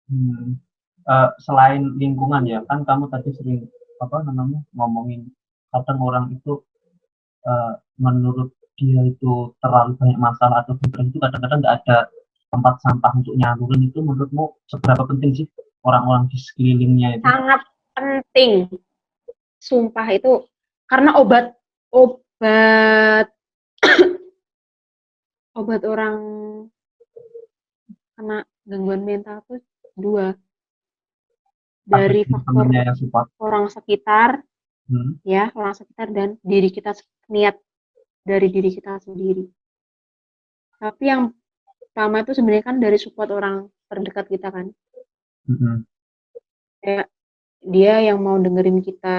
Hmm. Selain lingkungan ya, kan kamu tadi sering apa namanya ngomongin kadang orang itu menurut dia itu terlalu banyak masalah atau pikiran itu kadang-kadang nggak ada tempat sampah untuk nyalurin itu menurutmu seberapa penting sih orang-orang di sekelilingnya itu? Sangat penting, sumpah itu karena obat obat orang kena gangguan mental tuh dua, Ada dari faktor temennya yang support. orang sekitar, Hmm. ya orang sekitar, dan diri kita, niat dari diri kita sendiri. Tapi yang pertama itu sebenarnya kan dari support orang terdekat kita kan, Hmm. kayak dia yang mau dengerin kita.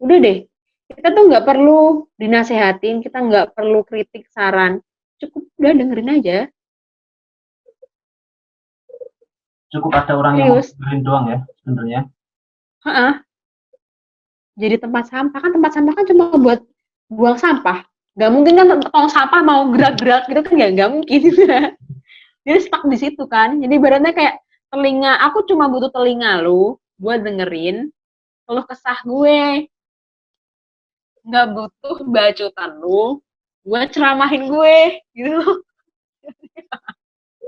Udah deh, kita tuh nggak perlu dinasehatin, kita nggak perlu kritik saran, cukup udah dengerin aja. Cukup ada orang yang mau Serius. dengerin doang ya sebenarnya. Ha, jadi tempat sampah kan cuma buat buang sampah. Gak mungkin kan tong sampah mau gerak-gerak gitu kan, ya nggak mungkin. Jadi stuck di situ kan. Jadi ibaratnya kayak telinga, aku cuma butuh telinga lu buat dengerin keluh kesah gue. Nggak butuh bacotan lu buat ceramahin gue gitu.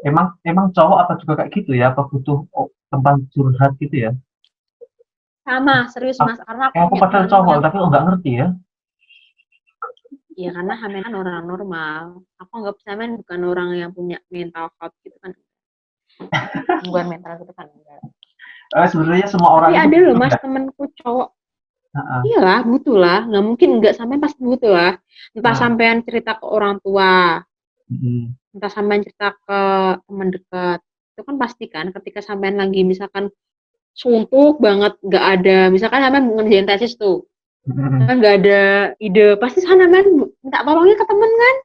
Emang emang cowok apa juga kayak gitu ya? Apa butuh tempat curhat gitu ya? Sama, serius Aku, mas, karena aku aku punya padahal temen cowok yang, tapi nggak ngerti ya. ya karena Hamen kan orang normal. Aku nggak Hamen bukan orang yang punya mental health gitu kan, gangguan mental gitu kan enggak. Sebenarnya semua Tapi orang itu ada loh butuh mas ya. temenku cowok. Heeh. Iyalah, butuh lah. Nggak mungkin nggak, sampai pasti butuh lah. Entah Heeh. sampean cerita ke orang tua, Mm. entah sampean cerita ke teman dekat. Itu kan pasti kan ketika sampean lagi misalkan suntuk banget, nggak ada, misalkan sampean ngerjain tesis tuh, Mm. kan nggak ada ide, pasti sampean minta tolongnya ke temen kan.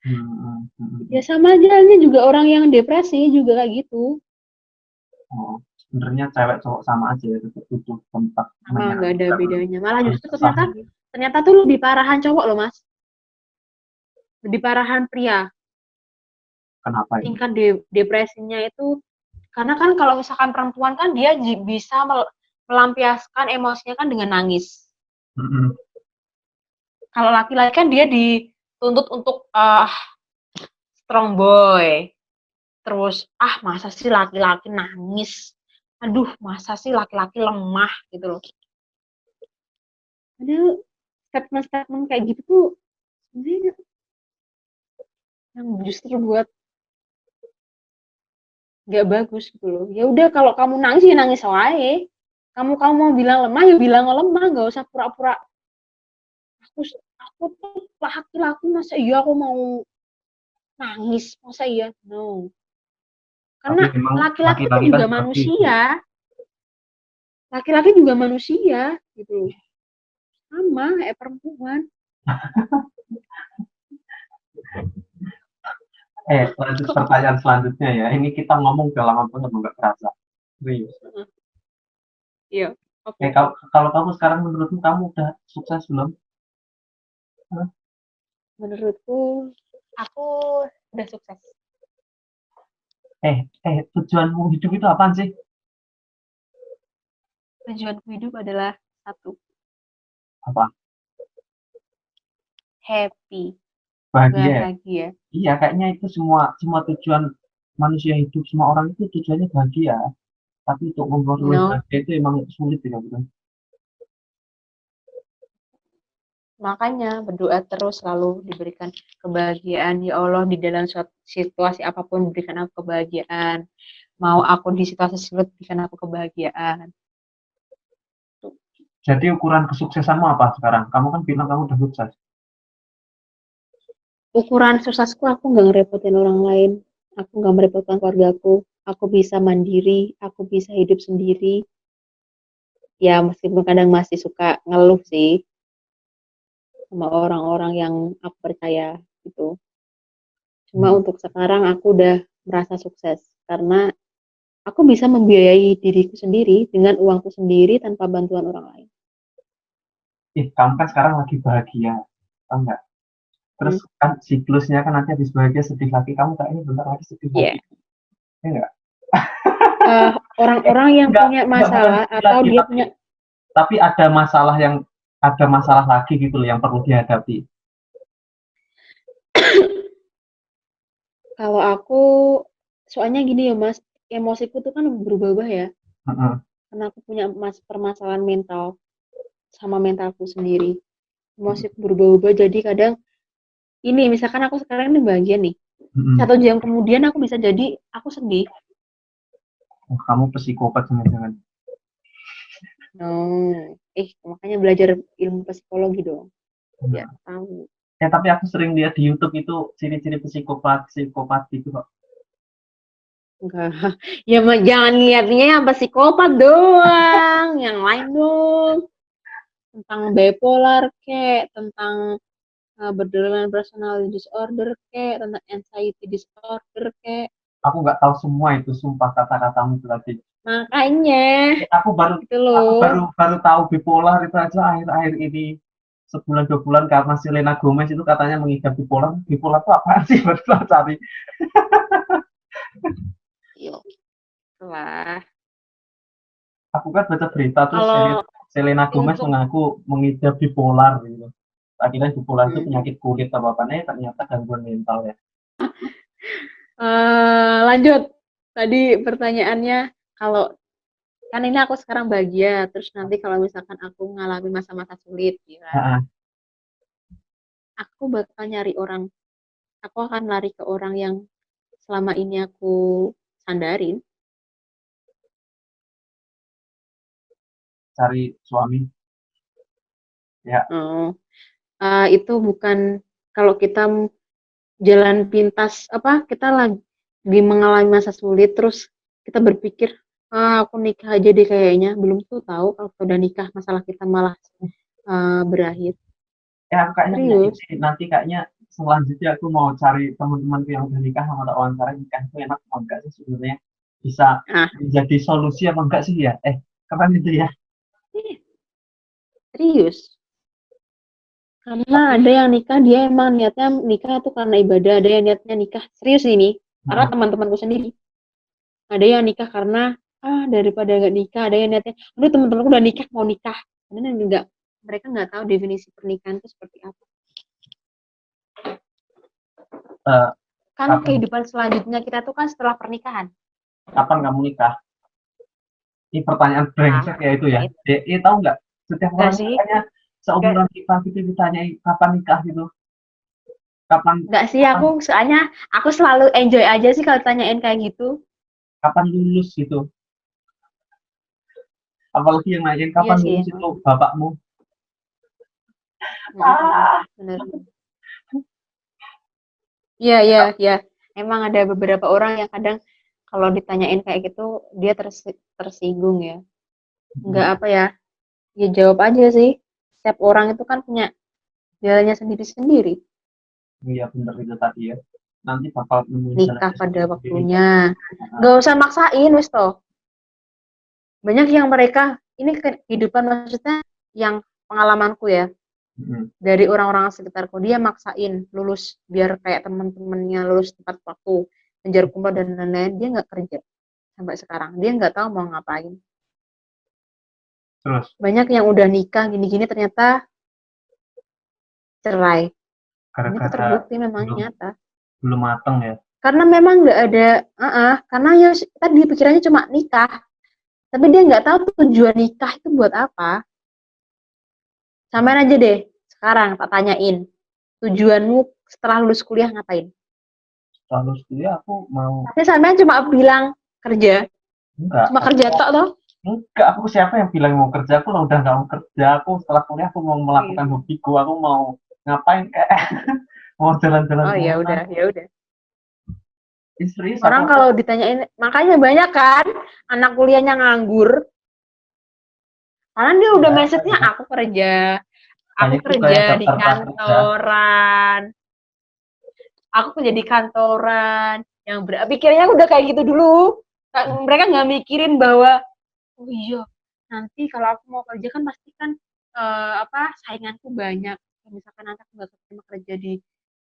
Mm. Ya Mm. sama aja, ini juga orang yang depresi juga kayak gitu. Oh, sebenarnya cewek cowok sama aja ya, tetap butuh tempat Sama, nggak ada menyalurkan bedanya. Malah keluh justru ternyata, kesahnya. ternyata tuh lebih parahan cowok loh mas, lebih parahan pria. Kenapa itu? Tingkat depresinya itu, karena kan kalau misalkan perempuan kan dia bisa melampiaskan emosinya kan dengan nangis. Mm. Kalau laki-laki kan dia dituntut untuk strong boy. Terus masa sih laki-laki nangis? Aduh, masa sih laki-laki lemah gitu loh. Ada statement-statement kayak gitu tuh sebenarnya yang justru buat nggak bagus gitu loh. Ya udah, kalau kamu nangis ya nangis wae. Kamu mau bilang lemah ya bilang lemah, nggak usah pura-pura aku aku tuh laki-laki, masa iya aku mau nangis, masa iya, no, Tapi karena memang laki-laki itu laki-laki kan juga seperti itu. manusia, laki-laki juga manusia gitu, sama kayak perempuan. Lanjut pertanyaan selanjutnya ya. Ini kita ngomong udah lama banget nggak kerasa. Serius. Iya, oke. Kalau kamu sekarang menurutmu kamu udah sukses belum? Hah? Menurutku aku udah sukses. Tujuanmu hidup itu apaan sih? Tujuanku hidup adalah satu, Apa? happy, Bahagia ya? bahagia. Iya, kayaknya itu semua semua tujuan manusia hidup, semua orang itu tujuannya bahagia. Tapi untuk memperoleh No, bahagia itu emang sulit ya, gitu. makanya berdoa terus selalu diberikan kebahagiaan. Ya Allah, di dalam suatu situasi apapun berikan aku kebahagiaan. Mau aku di situasi sulit berikan aku kebahagiaan. Tuh. Jadi ukuran kesuksesanmu apa sekarang? Kamu kan bilang kamu udah sukses. Ukuran suksesku, aku nggak ngerepotin orang lain. Aku nggak merepotkan keluargaku. Aku bisa mandiri. Aku bisa hidup sendiri. Ya meskipun kadang masih suka ngeluh sih sama orang-orang yang aku percaya gitu. Cuma Hmm. untuk sekarang aku udah merasa sukses karena aku bisa membiayai diriku sendiri dengan uangku sendiri tanpa bantuan orang lain. Kamu kan sekarang lagi bahagia, tau nggak? Terus Hmm. kan siklusnya kan nanti habis bahagia sedih lagi, kamu kayaknya bentar lagi sedih Ya, lagi, ya nggak? Orang-orang yang punya Enggak bukan masalah sedih atau lagi, dia punya tapi ada masalah lagi gitu loh yang perlu dihadapi. kalau aku soalnya gini ya Mas, emosiku tuh kan berubah-ubah ya. Heeh. Karena aku punya permasalahan mental sama mentalku sendiri. Emosiku berubah-ubah jadi kadang ini misalkan aku sekarang ini bahagia nih. Heeh. 1 jam kemudian aku bisa jadi aku sedih. Oh, kamu psikopat jangan-jangan. Oh, makanya belajar ilmu psikologi dong, biar Nah. tahu. Tapi aku sering lihat di YouTube itu ciri-ciri psikopat gitu kok. Enggak, ya jangan lihatnya yang psikopat doang, yang lain dong. Tentang bipolar kek, tentang borderline personality disorder kek, tentang anxiety disorder kek. Aku nggak tahu semua itu, sumpah kata-katamu itu tadi. Makanya, Aku baru gitu aku loh. baru baru tahu bipolar itu aja akhir-akhir ini sebulan 2 bulan karena Selena Gomez itu katanya mengidap bipolar. Bipolar itu apa sih? Baru cari. Yuk, lah. Aku kan baca berita terus Kalau Selena Gomez untuk mengaku mengidap bipolar gitu. Akhirnya bipolar itu hmm, penyakit kulit apa apanya ternyata gangguan mental ya. lanjut. Tadi pertanyaannya, kalau kan ini aku sekarang bahagia, terus nanti kalau misalkan aku mengalami masa-masa sulit, ya kan, Nah, aku bakal nyari orang, aku akan lari ke orang yang selama ini aku sandarin. cari suami ya. Oh, itu bukan kalau kita jalan pintas apa kita lagi mengalami masa sulit terus kita berpikir aku nikah aja deh kayaknya belum tuh tahu kalau udah nikah masalah kita malah berakhir Aku kayaknya punya serius. ide nanti kayaknya selanjutnya aku mau cari teman-temanku yang udah nikah sama tak wawancara nikah itu enak apa enggak sih sebenarnya bisa Ah, menjadi solusi apa enggak sih ya keren itu ya. serius karena Tapi ada yang nikah dia emang niatnya nikah tuh karena ibadah, ada yang niatnya nikah serius ini karena nah, teman-temanku sendiri, ada yang nikah karena daripada nggak nikah, ada yang niatnya aduh teman-temanku udah nikah mau nikah, karena enggak, mereka nggak tahu definisi pernikahan itu seperti apa. eh, Kan kapan kehidupan selanjutnya kita tuh kan setelah pernikahan. kapan kamu nikah? Ini pertanyaan Ah, brengsek ya itu nah ya. itu. Tahu nggak? Setiap Enggak orang sih. kayaknya Enggak, seumuran kita gitu ditanyai kapan nikah gitu. Kapan enggak sih kapan aku soalnya aku selalu enjoy aja sih kalau tanyain kayak gitu. kapan lulus gitu. Apalagi yang nanyain Iya kapan sih lulus emang. itu bapakmu. Ah, Bener. Iya, iya, iya. Emang ada beberapa orang yang kadang kalau ditanyain kayak gitu dia tersinggung ya. Enggak apa ya? Ya jawab aja sih. Setiap orang itu kan punya jalannya sendiri-sendiri. iya bener itu tadi ya. Nanti bakal nemuin Nikah jalannya pada sendiri-sendiri kok. waktunya. Nah, Nggak usah maksain, wis toh. Banyak yang mereka ini kehidupan maksudnya yang pengalamanku ya mm, dari orang-orang sekitarku dia maksain lulus biar kayak teman-temannya lulus tepat waktu menjar kumpul dan lain-lain, dia nggak kerja sampai sekarang, dia nggak tahu mau ngapain. terus Banyak yang udah nikah gini-gini ternyata cerai, ini tuh gara-gara terbukti memang belum nyata belum mateng ya. karena memang nggak ada karena ya tadi pikirannya cuma nikah tapi dia nggak tahu tujuan nikah itu buat apa. Samain aja deh sekarang tak tanyain tujuanmu setelah lulus kuliah ngapain, Lalu kuliah aku mau pasti sampean cuma bilang kerja, enggak cuma aku kerja mau tok toh. enggak aku siapa yang bilang mau kerja aku lah udah nggak mau kerja aku setelah kuliah aku mau melakukan Serius. hobiku aku mau ngapain kayak mau jalan-jalan Oh ya kemana. udah, ya udah. Serius Orang aku kalau ditanyain, makanya banyak kan anak kuliahnya nganggur, karena dia udah enggak mindsetnya banyak aku banyak juga kerja yang di daftar prakerja. kantoran, aku kerja di kantoran, yang pikirnya udah kayak gitu dulu. Mereka nggak mikirin bahwa, oh iya, nanti kalau aku mau kerja kan pasti kan sainganku banyak. Misalkan nanti aku nggak keterima kerja di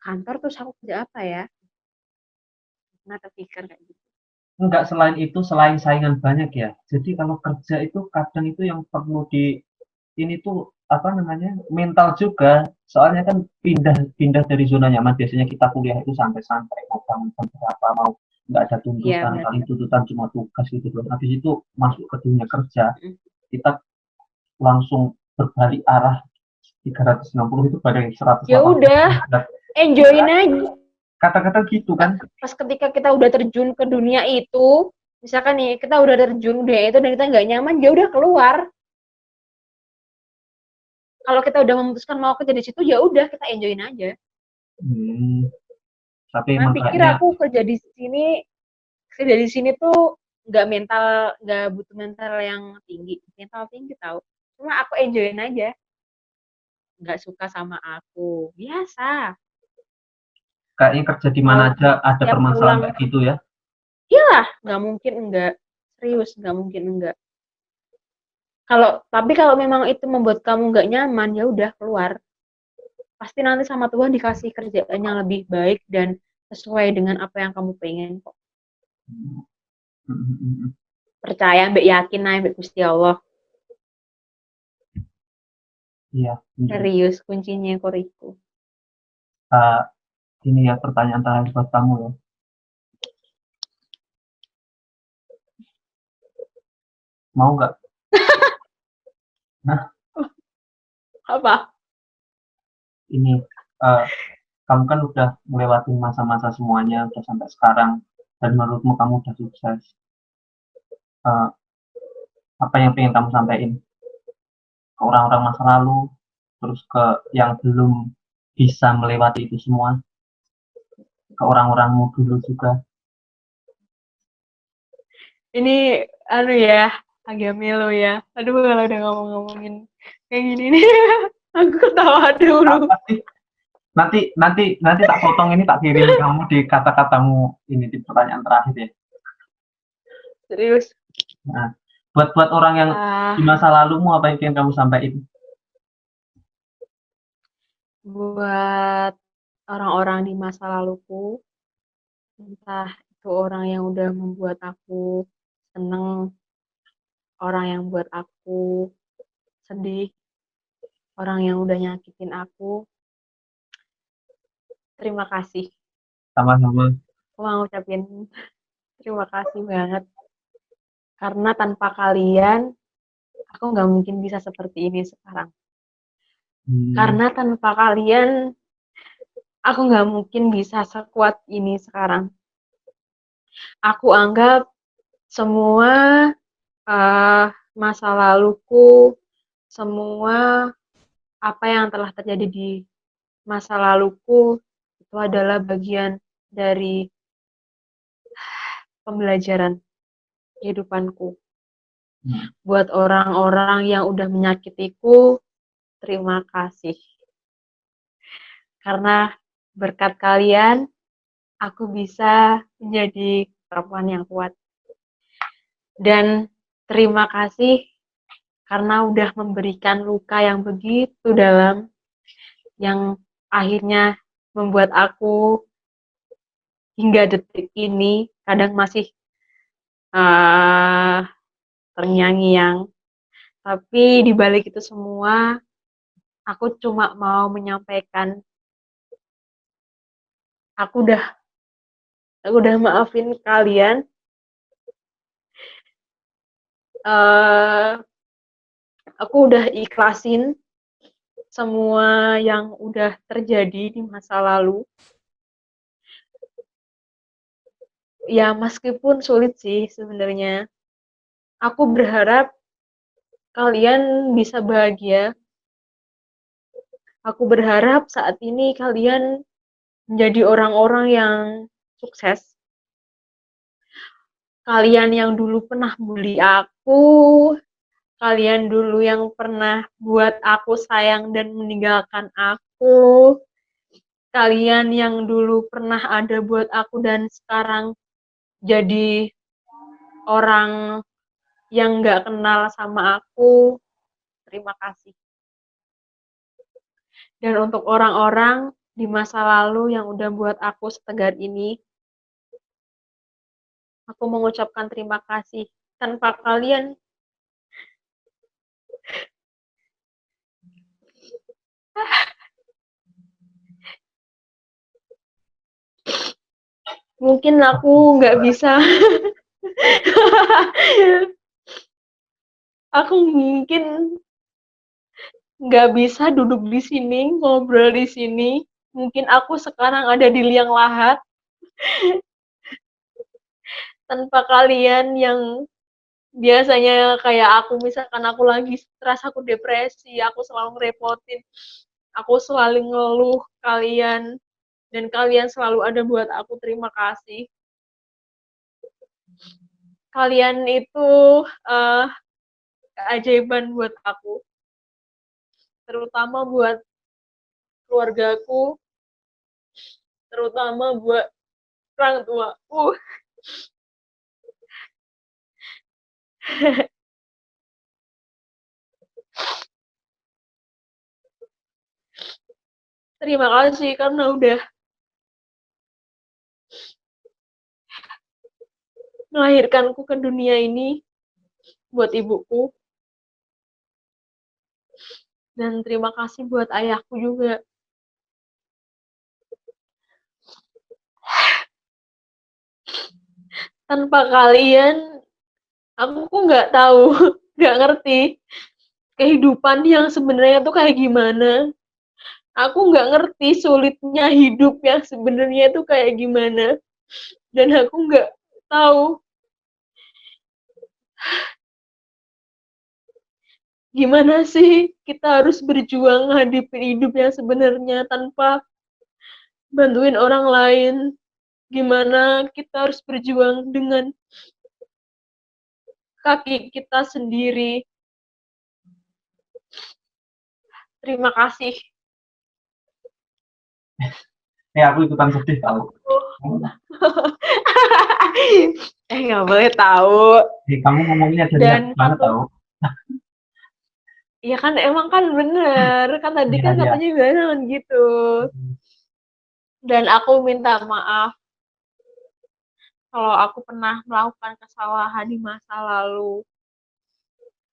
kantor, terus aku kerja apa ya? Nah, terpikir kayak gitu. enggak, selain itu, selain saingan banyak ya, jadi kalau kerja itu kadang itu yang perlu ini tuh, apa namanya, mental juga. Soalnya kan pindah pindah dari zona nyaman, biasanya kita kuliah itu santai-santai, mau bangun jam berapa, mau nggak ada Iya, tuntutan, paling benar-benar. tuntutan cuma tugas gitu doang. Habis itu masuk ke dunia kerja, kita langsung berbalik arah 360 itu pada Ya 180 udah, derajat. enjoyin aja. Kata-kata gitu kan. Pas ketika kita udah terjun ke dunia itu, misalkan nih kita udah terjun dunia itu dan kita nggak nyaman, ya udah keluar. Kalau kita udah memutuskan mau kerja di situ, ya udah kita enjoyin aja. Hmm, tapi Nah, emang pikir kayaknya aku kerja di sini tuh nggak butuh mental yang tinggi, mental tinggi tahu. Cuma aku enjoyin aja, nggak suka sama aku, biasa. kayaknya kerja di mana Mau aja ada setiap permasalahan pulang, kayak gitu ya. iyalah, nggak mungkin enggak. Serius, nggak mungkin enggak. Tapi kalau memang itu membuat kamu nggak nyaman, ya udah keluar. Pasti nanti sama Tuhan dikasih kerjaan yang lebih baik dan sesuai dengan apa yang kamu pengen kok. Hmm, hmm, hmm. Percaya, mbak yakin aja, mbak Gusti Allah. Iya, bener. Serius, kuncinya koriku. Uh, ini ya pertanyaan terakhir buat kamu ya. Mau nggak? Nah, Apa? ini uh, kamu kan udah melewati masa-masa semuanya, udah sampai sekarang, dan menurutmu kamu udah sukses. Uh, apa yang pengen kamu sampaikan ke orang-orang masa lalu, terus ke yang belum bisa melewati itu semua, ke orang-orangmu dulu juga. Ini anu ya, agak melo ya. Aduh kalau udah ngomong-ngomongin kayak gini nih, aku ketawa dulu. Apa sih? Nanti tak potong ini, tak kirim kamu di kata-katamu ini di pertanyaan terakhir ya. Serius. Nah, buat orang yang di Ah, masa lalumu, apa yang ingin kamu sampaikan? buat orang-orang di masa laluku, entah itu orang yang udah membuat aku seneng, orang yang buat aku sedih, orang yang udah nyakitin aku, terima kasih. Sama-sama. Aku mau ngucapin terima kasih banget. Karena tanpa kalian, aku nggak mungkin bisa seperti ini sekarang. Hmm, Karena tanpa kalian, aku nggak mungkin bisa sekuat ini sekarang. Aku anggap semua uh, masa laluku, semua apa yang telah terjadi di masa laluku itu adalah bagian dari pembelajaran kehidupanku. hmm. Buat orang-orang yang udah menyakitiku, terima kasih. Karena berkat kalian, aku bisa menjadi perempuan yang kuat. Dan terima kasih karena udah memberikan luka yang begitu dalam, yang akhirnya membuat aku hingga detik ini kadang masih uh, terngiang-ngiang. Tapi di balik itu semua, aku cuma mau menyampaikan, aku udah aku udah maafin kalian. Uh, aku udah ikhlasin semua yang udah terjadi di masa lalu. Ya meskipun sulit sih sebenarnya. Aku berharap kalian bisa bahagia. Aku berharap saat ini kalian menjadi orang-orang yang sukses. Kalian yang dulu pernah bully aku, kalian dulu yang pernah buat aku sayang dan meninggalkan aku, kalian yang dulu pernah ada buat aku dan sekarang jadi orang yang nggak kenal sama aku, terima kasih. Dan untuk orang-orang di masa lalu yang udah buat aku setegar ini, Aku mengucapkan terima kasih. Tanpa kalian, mungkin aku nggak bisa. Aku mungkin nggak bisa duduk di sini, ngobrol di sini. Mungkin aku sekarang ada di liang lahat tanpa kalian yang biasanya kayak aku, misalkan aku lagi stres, aku depresi, aku selalu ngerepotin, aku selalu ngeluh kalian, dan kalian selalu ada buat aku. Terima kasih. Kalian itu uh, keajaiban buat aku, terutama buat keluargaku, terutama buat orang tuaku. Terima kasih karena udah melahirkanku ke dunia ini buat ibuku. Dan terima kasih buat ayahku juga. Tanpa kalian, aku nggak tahu, nggak ngerti kehidupan yang sebenarnya tuh kayak gimana. Aku nggak ngerti sulitnya hidup yang sebenarnya itu kayak gimana. Dan aku nggak tahu gimana sih kita harus berjuang menghadapi hidup yang sebenarnya tanpa bantuin orang lain. Gimana kita harus berjuang dengan kaki kita sendiri. Terima kasih. Aku ikutan sedih tahu. Nggak boleh tahu. Kamu ngomongnya ada niat banget tahu. Iya kan, emang kan bener kan tadi kan katanya jangan gitu. Dan aku minta maaf kalau aku pernah melakukan kesalahan di masa lalu,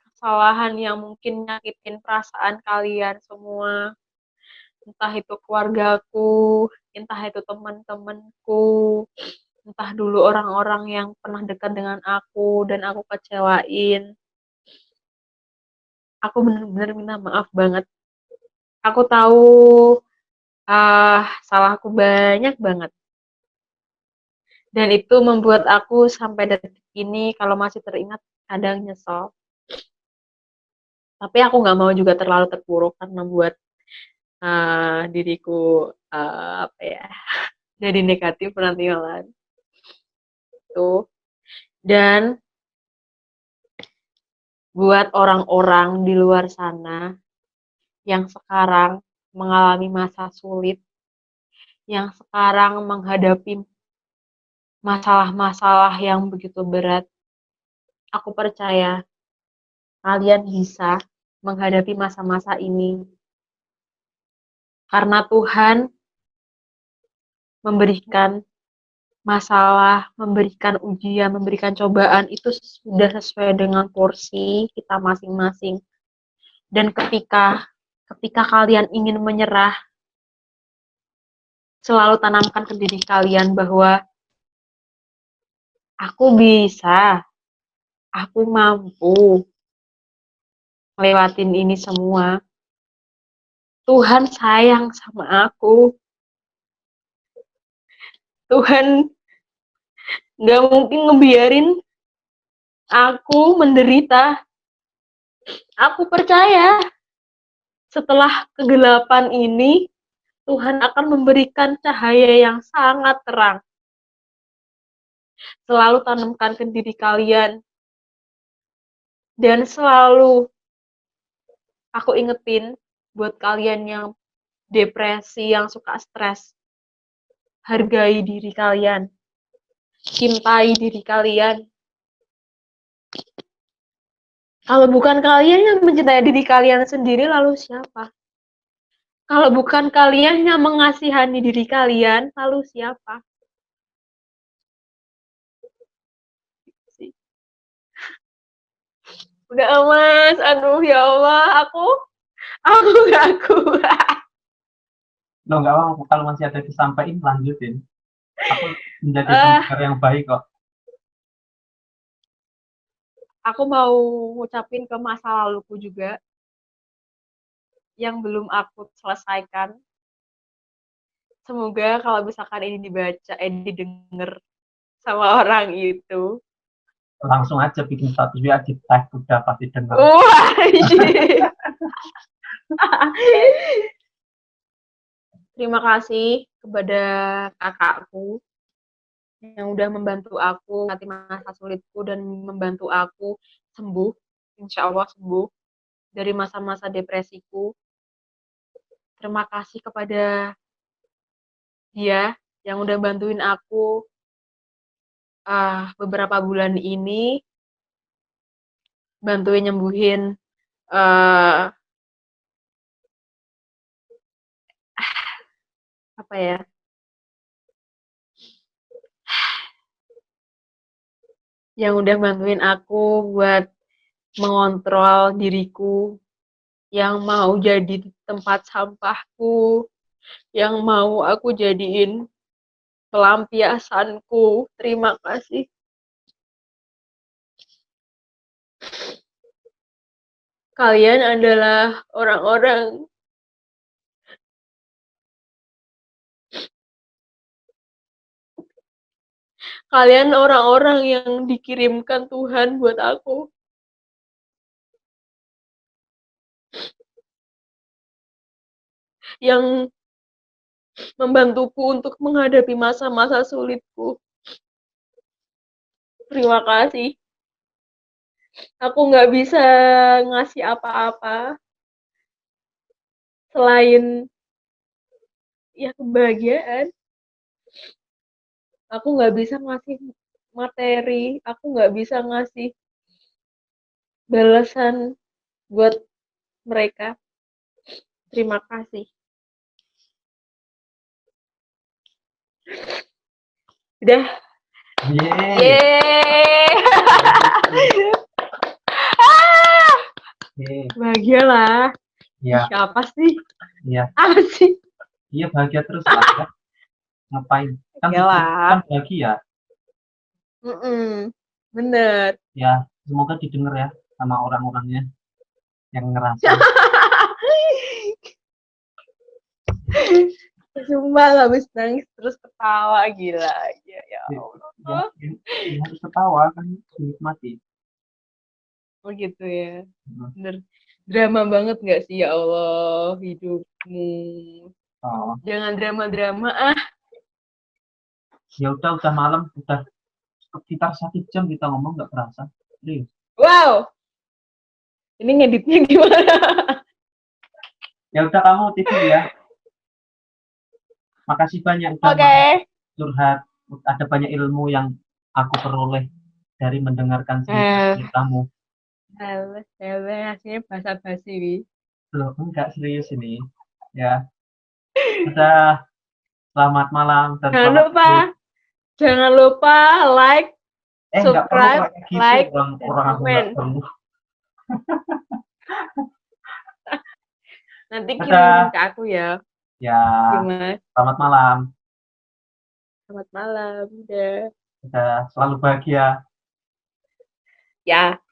kesalahan yang mungkin nyakitin perasaan kalian semua, entah itu keluargaku, entah itu teman-temanku, entah dulu orang-orang yang pernah dekat dengan aku dan aku kecewain. Aku bener-bener minta maaf banget. Aku tahu salahku banyak banget. Dan itu membuat aku sampai detik ini kalau masih teringat kadang nyesel. Tapi aku nggak mau juga terlalu terpuruk karena buat diriku apa ya, jadi negatif penampilan itu. Dan buat orang-orang di luar sana yang sekarang mengalami masa sulit, yang sekarang menghadapi masalah-masalah yang begitu berat, aku percaya kalian bisa menghadapi masa-masa ini. Karena Tuhan memberikan masalah, memberikan ujian, memberikan cobaan itu sudah sesuai dengan porsi kita masing-masing. Dan ketika kalian ingin menyerah, selalu tanamkan ke diri kalian bahwa aku bisa, aku mampu melewatin ini semua. Tuhan sayang sama aku. Tuhan gak mungkin ngebiarin aku menderita. Aku percaya setelah kegelapan ini, Tuhan akan memberikan cahaya yang sangat terang. Selalu tanamkan ke diri kalian. Dan selalu aku ingetin buat kalian yang depresi, yang suka stres. Hargai diri kalian. Cintai diri kalian. Kalau bukan kalian yang mencintai diri kalian sendiri, lalu siapa? Kalau bukan kalian yang mengasihani diri kalian, lalu siapa? Udah Mas, aduh ya Allah, aku nggak kuat. Lo nggak apa-apa kalau masih ada disampaikan lanjutin. Aku menjadi Eh, pendengar yang baik kok. aku mau ngucapin ke masa laluku juga yang belum aku selesaikan. Semoga kalau misalkan ini dibaca, didengar sama orang itu. Langsung aja bikin status WA di tag udah pasti dengar. Wah, shit. Terima kasih kepada kakakku yang udah membantu aku nanti masa sulitku dan membantu aku sembuh, insya Allah sembuh dari masa-masa depresiku. Terima kasih kepada dia yang udah bantuin aku beberapa bulan ini, bantuin nyembuhin uh, apa ya, yang udah bantuin aku buat mengontrol diriku yang mau jadi tempat sampahku, yang mau aku jadiin pelampiasanku. Terima kasih. Kalian adalah orang-orang yang dikirimkan Tuhan buat aku. Yang membantuku untuk menghadapi masa-masa sulitku. Terima kasih. Aku nggak bisa ngasih apa-apa selain ya kebahagiaan. Aku nggak bisa ngasih materi, aku nggak bisa ngasih balasan buat mereka. Terima kasih. Udah. Yeay. Yeay. Bahagia lah. Iya. Siapa sih? Iya. Apa sih? Iya bahagia terus lah ya. Ngapain? Kan Iyalah. bahagia. Bener. Ya, semoga didengar ya sama orang-orangnya yang ngerasa. Sumpah habis nangis terus ketawa gila. Ya Allah. Ya, harus ketawa kan dinikmati. Oh gitu ya. Bener. Drama banget gak sih ya Allah hidupmu. Oh. Jangan drama-drama Ya udah malam, udah sekitar 1 jam kita ngomong nggak kerasa. Serius. Wow. Ini ngeditnya gimana? Ya udah kamu tidur ya. Makasih banyak udah curhat. Ada banyak ilmu yang aku peroleh dari mendengarkan ceritamu. Hasilnya basa-basi. Loh, enggak serius ini. Ya. Udah. Selamat malam dan Jangan lupa like, subscribe, gitu, like, orang aku nggak perlu. Nanti kirim ke aku ya. Ya. Selamat malam. Selamat malam. Udah. Selalu bahagia. Ya.